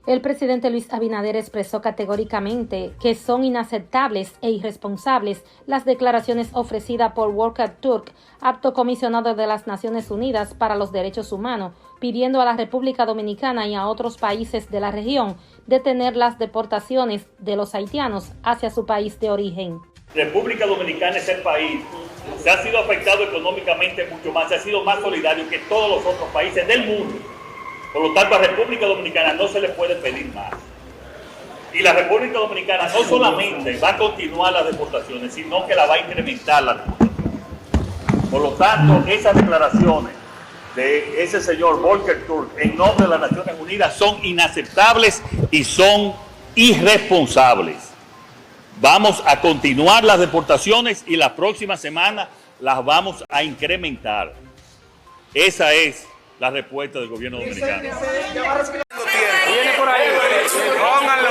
El presidente Luis Abinader expresó categóricamente que son inaceptables e irresponsables las declaraciones ofrecidas por Volker Türk, alto comisionado de las Naciones Unidas para los Derechos Humanos, pidiendo a la República Dominicana y a otros países de la región detener las deportaciones de los haitianos hacia su país de origen. República Dominicana es el país que ha sido afectado económicamente mucho más, ha sido más solidario que todos los otros países del mundo. Por lo tanto, a República Dominicana no se le puede pedir más. Y la República Dominicana no solamente va a continuar las deportaciones, sino que la va a incrementar las deportaciones. Por lo tanto, esas declaraciones de ese señor Volker Türk en nombre de las Naciones Unidas son inaceptables y son irresponsables. Vamos a continuar las deportaciones y la próxima semana las vamos a incrementar. Esa es la respuesta del gobierno dominicano. Viene por ahí. Pónganlo.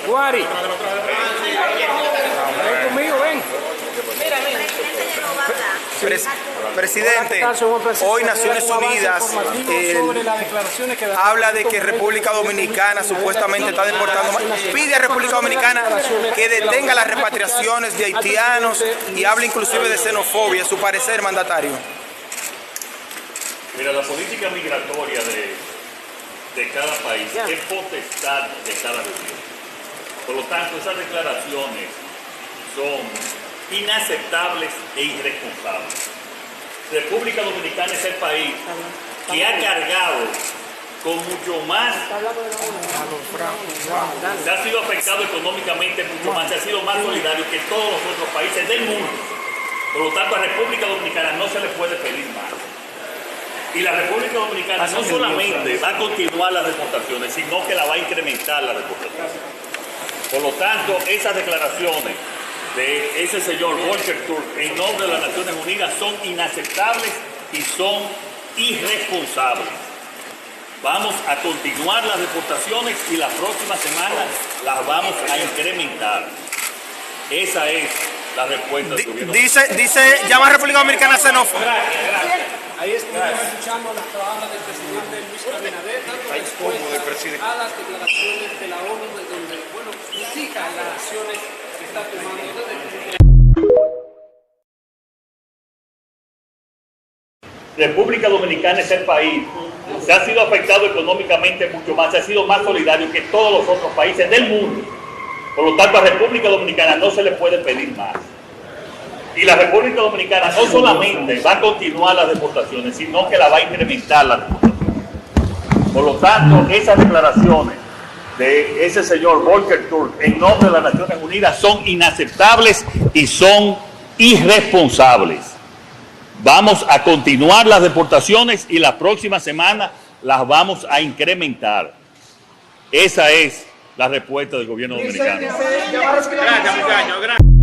Guari. Ven conmigo, ven. Presidente, hoy Naciones Unidas habla de que República Dominicana supuestamente está deportando, pide a República Dominicana que detenga las repatriaciones de haitianos y habla inclusive de xenofobia. Su parecer, mandatario. Mira, la política migratoria de cada país es potestad de cada región. Por lo tanto, esas declaraciones son inaceptables e irresponsables. República Dominicana es el país que ha cargado con mucho más, se ha sido afectado económicamente mucho más, se ha sido más solidario que todos los otros países del mundo. Por lo tanto, a República Dominicana no se le puede pedir más. Y la República Dominicana no solamente va a continuar las deportaciones, sino que la va a incrementar las deportaciones. Por lo tanto, esas declaraciones de ese señor Volker Türk en nombre de las Naciones Unidas son inaceptables y son irresponsables. Vamos a continuar las deportaciones y la próxima semana las vamos a incrementar. Esa es la respuesta del gobierno. Dice, llama a República Dominicana xenófoba. Ahí estamos escuchando las palabras del presidente Luis Abinader, dando respuesta a las declaraciones de la ONU, donde, critica las acciones que está tomando República Dominicana es el país que ha sido afectado económicamente mucho más, ha sido más solidario que todos los otros países del mundo. Por lo tanto, a República Dominicana no se le puede pedir más. Y la República Dominicana no solamente va a continuar las deportaciones, sino que la va a incrementar las deportaciones. Por lo tanto, esas declaraciones de ese señor Volker Türk en nombre de las Naciones Unidas son inaceptables y son irresponsables. Vamos a continuar las deportaciones y la próxima semana las vamos a incrementar. Esa es la respuesta del gobierno dominicano. Gracias, muchachos.